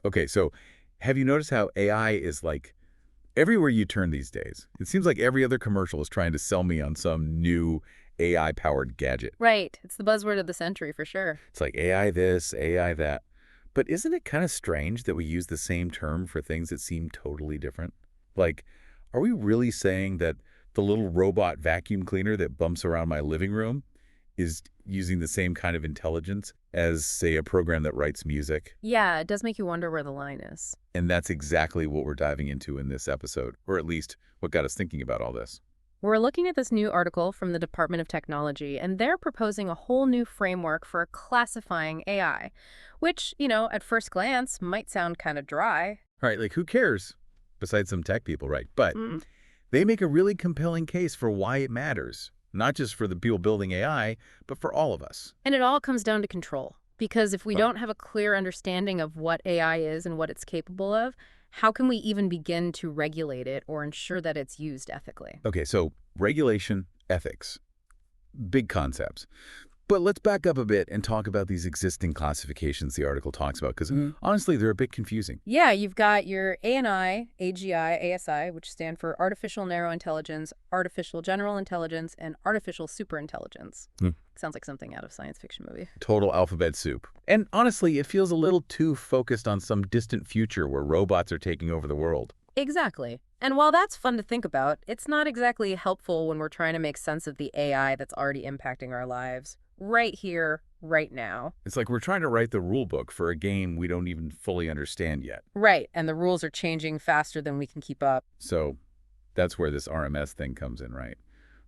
Okay, so have you noticed how AI is like everywhere you turn these days? It seems like every other commercial is trying to sell me on some new AI-powered gadget. Right. It's the buzzword of the century for sure. It's like AI this, AI that. But isn't it kind of strange that we use the same term for things that seem totally different? Like, are we really saying that the little robot vacuum cleaner that bumps around my living room is using the same kind of intelligence as, say, a program that writes music? Yeah, it does make you wonder where the line is. And that's exactly what we're diving into in this episode, or at least what got us thinking about all this. We're looking at this new article from the Department of Technology, and they're proposing a whole new framework for classifying AI, which, at first glance might sound kind of dry. All right, like who cares? Besides some tech people, right? But Mm. they make a really compelling case for why it matters, not just for the people building AI, but for all of us. And it all comes down to control. Because if we Well, don't have a clear understanding of what AI is and what it's capable of, how can we even begin to regulate it or ensure that it's used ethically? okay, so regulation, ethics, big concepts. But let's back up a bit and talk about these existing classifications the article talks about, because honestly, they're a bit confusing. Yeah, you've got your ANI, AGI, ASI, which stand for Artificial Narrow Intelligence, Artificial General Intelligence, and Artificial Superintelligence. Hmm. Sounds like something out of a science fiction movie. Total alphabet soup. And honestly, it feels a little too focused on some distant future where robots are taking over the world. Exactly. And while that's fun to think about, it's not exactly helpful when we're trying to make sense of the AI that's already impacting our lives. Right here, right now. It's like we're trying to write the rule book for a game we don't even fully understand yet. Right, and the rules are changing faster than we can keep up. So that's where this RMS thing comes in, right?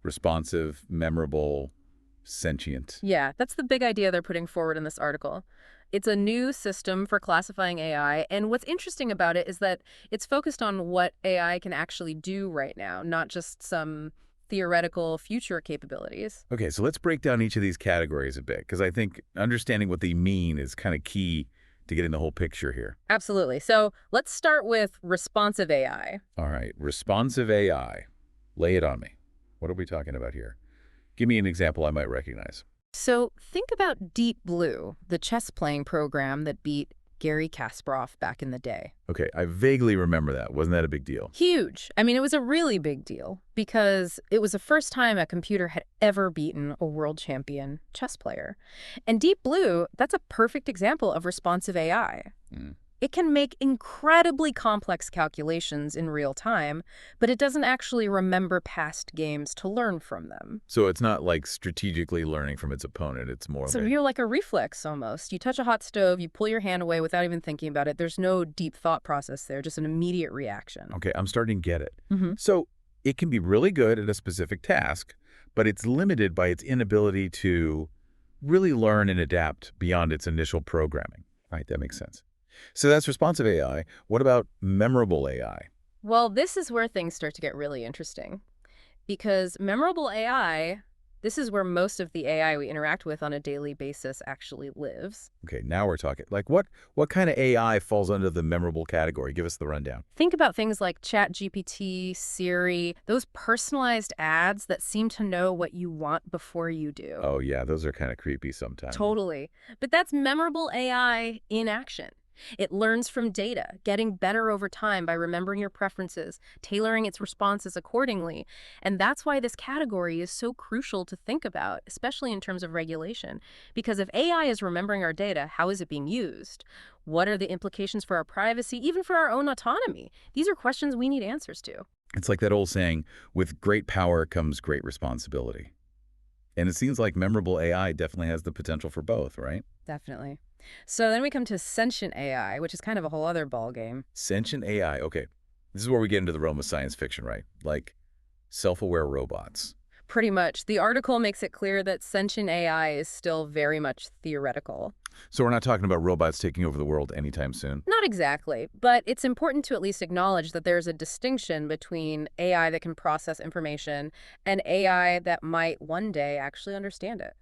Responsive, memorable, sentient. Yeah, that's the big idea they're putting forward in this article. It's a new system for classifying AI, and what's interesting about it is that it's focused on what AI can actually do right now, not just some theoretical future capabilities. Okay, so let's break down each of these categories a bit, because I think understanding what they mean is kind of key to getting the whole picture here. Absolutely. So let's start with responsive AI. All right, responsive AI. Lay it on me. What are we talking about here? Give me an example I might recognize. So think about Deep Blue, the chess-playing program that beat Garry Kasparov back in the day. Okay, I vaguely remember that. Wasn't that a big deal? Huge. I mean, it was a really big deal because it was the first time a computer had ever beaten a world champion chess player. And Deep Blue, that's a perfect example of responsive AI. Mm. It can make incredibly complex calculations in real time, but it doesn't actually remember past games to learn from them. So it's not like strategically learning from its opponent. It's more So of a... you're like a reflex almost. You touch a hot stove, you pull your hand away without even thinking about it. There's no deep thought process there, just an immediate reaction. Okay, I'm starting to get it. Mm-hmm. So it can be really good at a specific task, but it's limited by its inability to really learn and adapt beyond its initial programming. Right, that makes sense. So that's responsive AI. What about memorable AI? Well, this is where things start to get really interesting. Because memorable AI, this is where most of the AI we interact with on a daily basis actually lives. Okay, now we're talking. Like what kind of AI falls under the memorable category? Give us the rundown. Think about things like ChatGPT, Siri, those personalized ads that seem to know what you want before you do. Oh yeah, those are kind of creepy sometimes. Totally. But that's memorable AI in action. It learns from data, getting better over time by remembering your preferences, tailoring its responses accordingly. And that's why this category is so crucial to think about, especially in terms of regulation. Because if AI is remembering our data, how is it being used? What are the implications for our privacy, even for our own autonomy? These are questions we need answers to. It's like that old saying, with great power comes great responsibility. And it seems like memorable AI definitely has the potential for both, right? Definitely. So then we come to sentient AI, which is kind of a whole other ballgame. Sentient AI, okay. This is where we get into the realm of science fiction, right? Like self-aware robots. Pretty much. The article makes it clear that sentient AI is still very much theoretical. So we're not talking about robots taking over the world anytime soon. Not exactly, but it's important to at least acknowledge that there's a distinction between AI that can process information and AI that might one day actually understand it.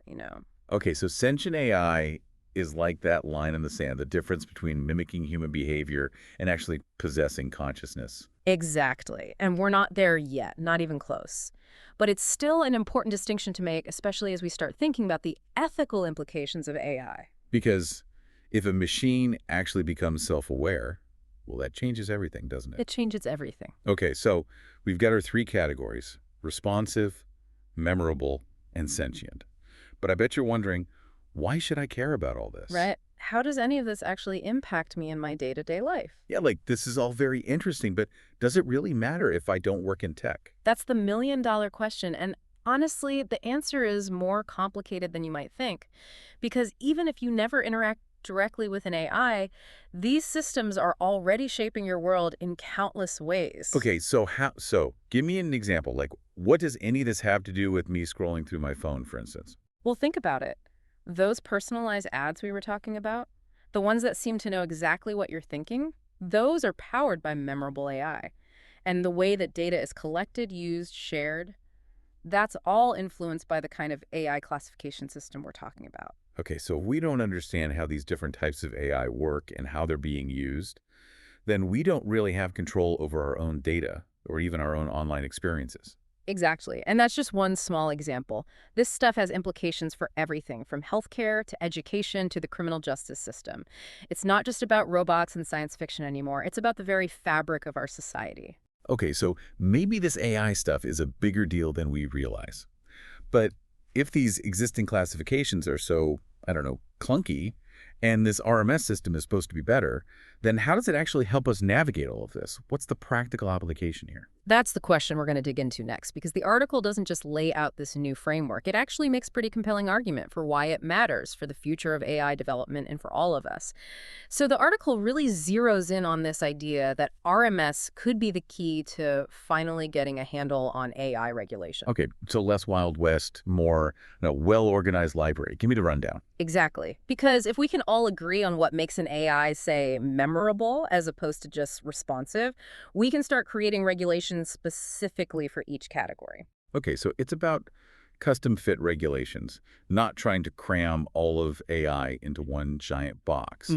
Okay, so sentient AI is like that line in the sand, the difference between mimicking human behavior and actually possessing consciousness. Exactly. And we're not there yet, not even close. But it's still an important distinction to make, especially as we start thinking about the ethical implications of AI. Because If a machine actually becomes self-aware, well, that changes everything, doesn't it? It changes everything. Okay, so we've got our three categories: responsive, memorable, and sentient. But I bet you're wondering, why should I care about all this? Right? How does any of this actually impact me in my day-to-day life? Yeah, like this is all very interesting, but does it really matter if I don't work in tech? That's the million-dollar question, and honestly, the answer is more complicated than you might think. Because even if you never interact directly with an AI, these systems are already shaping your world in countless ways. Okay, so give me an example. Like, what does any of this have to do with me scrolling through my phone, for instance? Well, think about it. Those personalized ads we were talking about, the ones that seem to know exactly what you're thinking, those are powered by memorable AI. And the way that data is collected, used, shared, that's all influenced by the kind of AI classification system we're talking about. Okay, so if we don't understand how these different types of AI work and how they're being used, then we don't really have control over our own data or even our own online experiences. Exactly. And that's just one small example. This stuff has implications for everything from healthcare to education to the criminal justice system. It's not just about robots and science fiction anymore. It's about the very fabric of our society. Okay, so maybe this AI stuff is a bigger deal than we realize. But if these existing classifications are so, I don't know, clunky, and this RMS system is supposed to be better, then how does it actually help us navigate all of this? What's the practical application here? That's the question we're going to dig into next, because the article doesn't just lay out this new framework. It actually makes pretty compelling argument for why it matters for the future of AI development and for all of us. So the article really zeroes in on this idea that RMS could be the key to finally getting a handle on AI regulation. Okay, so less Wild West, more well-organized library. Give me the rundown. Exactly. Because if we can all agree on what makes an AI, say, memorable as opposed to just responsive, we can start creating regulations specifically for each category. Okay, so it's about custom-fit regulations, not trying to cram all of AI into one giant box.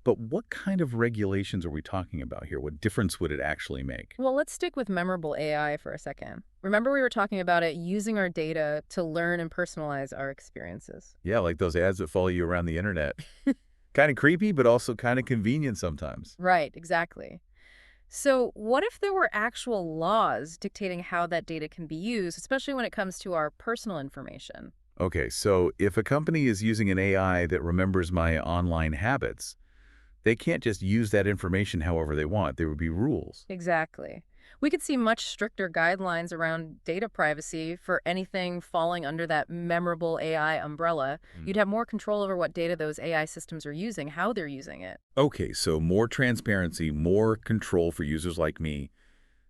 But what kind of regulations are we talking about here? What difference would it actually make? Well, let's stick with memorable AI for a second. Remember we were talking about it using our data to learn and personalize our experiences. Yeah, like those ads that follow you around the internet. Kind of creepy, but also kind of convenient sometimes. Right, exactly. So what if there were actual laws dictating how that data can be used, especially when it comes to our personal information? Okay, so if a company is using an AI that remembers my online habits, they can't just use that information however they want. There would be rules. Exactly. We could see much stricter guidelines around data privacy for anything falling under that memorable AI umbrella. You'd have more control over what data those AI systems are using, how they're using it. Okay, so more transparency, more control for users like me.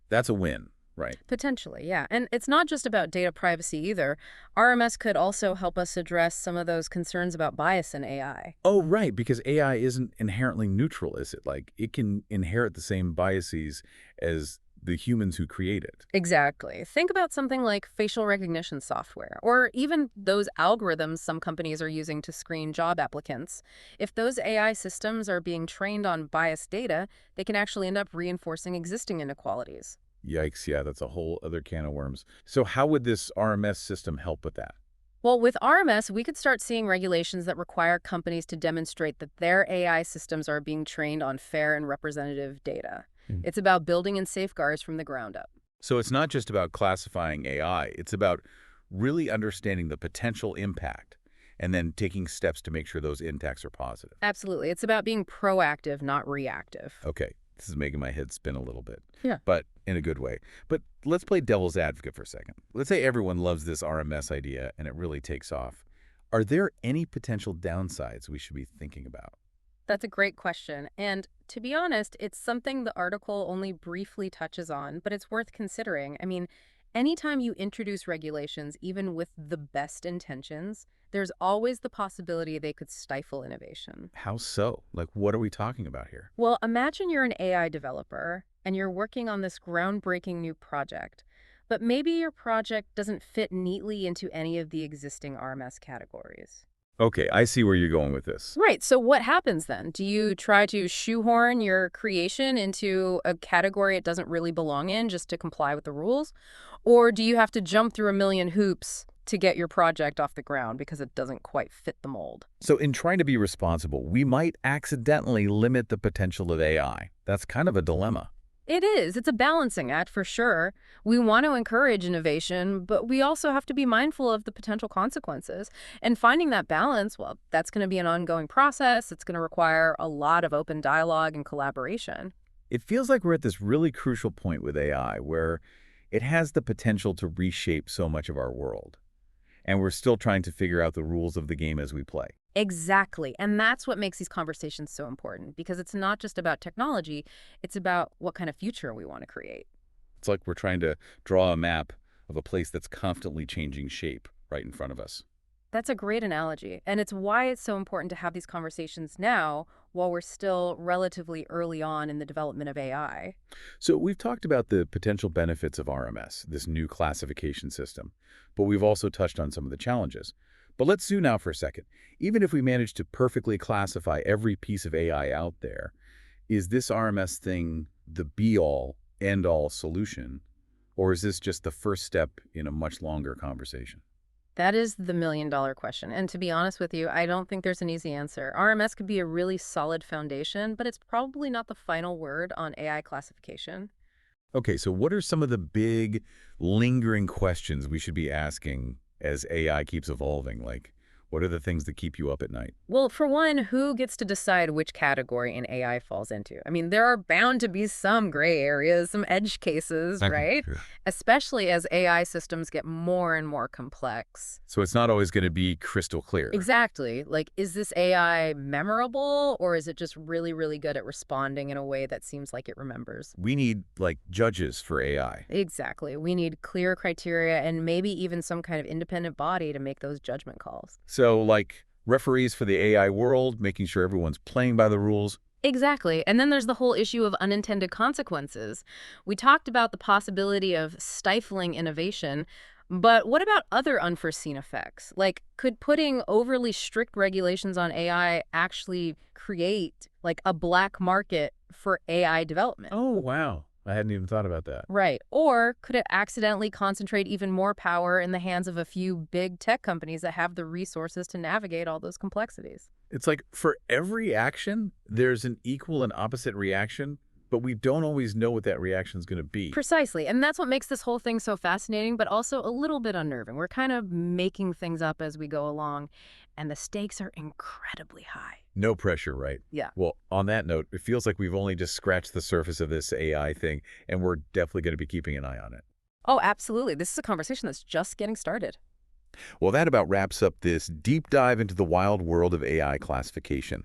That's a win, right? Potentially, yeah. And it's not just about data privacy either. RMS could also help us address some of those concerns about bias in AI. Oh, right, because AI isn't inherently neutral, is it? Like, it can inherit the same biases as the humans who create it. Exactly. Think about something like facial recognition software, or even those algorithms some companies are using to screen job applicants. If those AI systems are being trained on biased data, they can actually end up reinforcing existing inequalities. Yikes, yeah, that's a whole other can of worms. So how would this RMS system help with that? Well, with RMS, we could start seeing regulations that require companies to demonstrate that their AI systems are being trained on fair and representative data. It's about building in safeguards from the ground up. So it's not just about classifying AI, it's about really understanding the potential impact and then taking steps to make sure those impacts are positive. Absolutely. It's about being proactive, not reactive. Okay, this is making my head spin a little bit. Yeah. But in a good way. But let's play devil's advocate for a second. Let's say everyone loves this RMS idea and it really takes off. Are there any potential downsides we should be thinking about? That's a great question. And to be honest, it's something the article only briefly touches on, but it's worth considering. I mean, anytime you introduce regulations, even with the best intentions, there's always the possibility they could stifle innovation. How so? Like, what are we talking about here? Well, imagine you're an AI developer and you're working on this groundbreaking new project, but maybe your project doesn't fit neatly into any of the existing RMS categories. Okay, I see where you're going with this. Right. So what happens then? Do you try to shoehorn your creation into a category it doesn't really belong in just to comply with the rules? Or do you have to jump through a million hoops to get your project off the ground because it doesn't quite fit the mold. So in trying to be responsible, we might accidentally limit the potential of AI. That's kind of a dilemma. It is. It's a balancing act for sure. We want to encourage innovation, but we also have to be mindful of the potential consequences. And finding that balance, well, that's going to be an ongoing process. It's going to require a lot of open dialogue and collaboration. It feels like we're at this really crucial point with AI where it has the potential to reshape so much of our world. And we're still trying to figure out the rules of the game as we play. Exactly. And that's what makes these conversations so important because it's not just about technology, it's about what kind of future we want to create. It's like we're trying to draw a map of a place that's constantly changing shape right in front of us. That's a great analogy. And it's why it's so important to have these conversations now while we're still relatively early on in the development of AI. So we've talked about the potential benefits of RMS, this new classification system, but we've also touched on some of the challenges. But let's zoom out for a second. Even if we manage to perfectly classify every piece of AI out there, is this RMS thing the be-all, end-all solution? Or is this just the first step in a much longer conversation? That is the million-dollar question. And to be honest with you, I don't think there's an easy answer. RMS could be a really solid foundation, but it's probably not the final word on AI classification. Okay, so what are some of the big, lingering questions we should be asking as AI keeps evolving? Like, what are the things that keep you up at night? Well, for one, who gets to decide which category an AI falls into? I mean, there are bound to be some gray areas, some edge cases, right? Yeah. Especially as AI systems get more and more complex. So it's not always going to be crystal clear. Exactly. Like, is this AI memorable or is it just really, really good at responding in a way that seems like it remembers? We need, like, judges for AI. Exactly. We need clear criteria and maybe even some kind of independent body to make those judgment calls. So, like, referees for the AI world, making sure everyone's playing by the rules. Exactly. And then there's the whole issue of unintended consequences. We talked about the possibility of stifling innovation, but what about other unforeseen effects? Like, could putting overly strict regulations on AI actually create, like, a black market for AI development? Oh, wow. I hadn't even thought about that. Right. Or could it accidentally concentrate even more power in the hands of a few big tech companies that have the resources to navigate all those complexities? It's like for every action, there's an equal and opposite reaction, but we don't always know what that reaction is going to be. Precisely. And that's what makes this whole thing so fascinating, but also a little bit unnerving. We're kind of making things up as we go along, and the stakes are incredibly high. No pressure, right? Yeah. Well, on that note, it feels like we've only just scratched the surface of this AI thing, and we're definitely going to be keeping an eye on it. Oh, absolutely. This is a conversation that's just getting started. Well, that about wraps up this deep dive into the wild world of AI classification.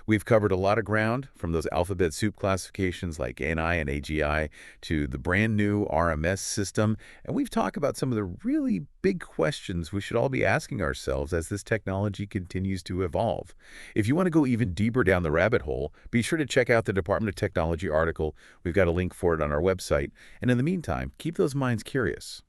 We've covered a lot of ground, from those alphabet soup classifications like NI and AGI to the brand new RMS system, and we've talked about some of the really big questions we should all be asking ourselves as this technology continues to evolve. If you want to go even deeper down the rabbit hole, be sure to check out the Department of Technology article. We've got a link for it on our website. And in the meantime, keep those minds curious.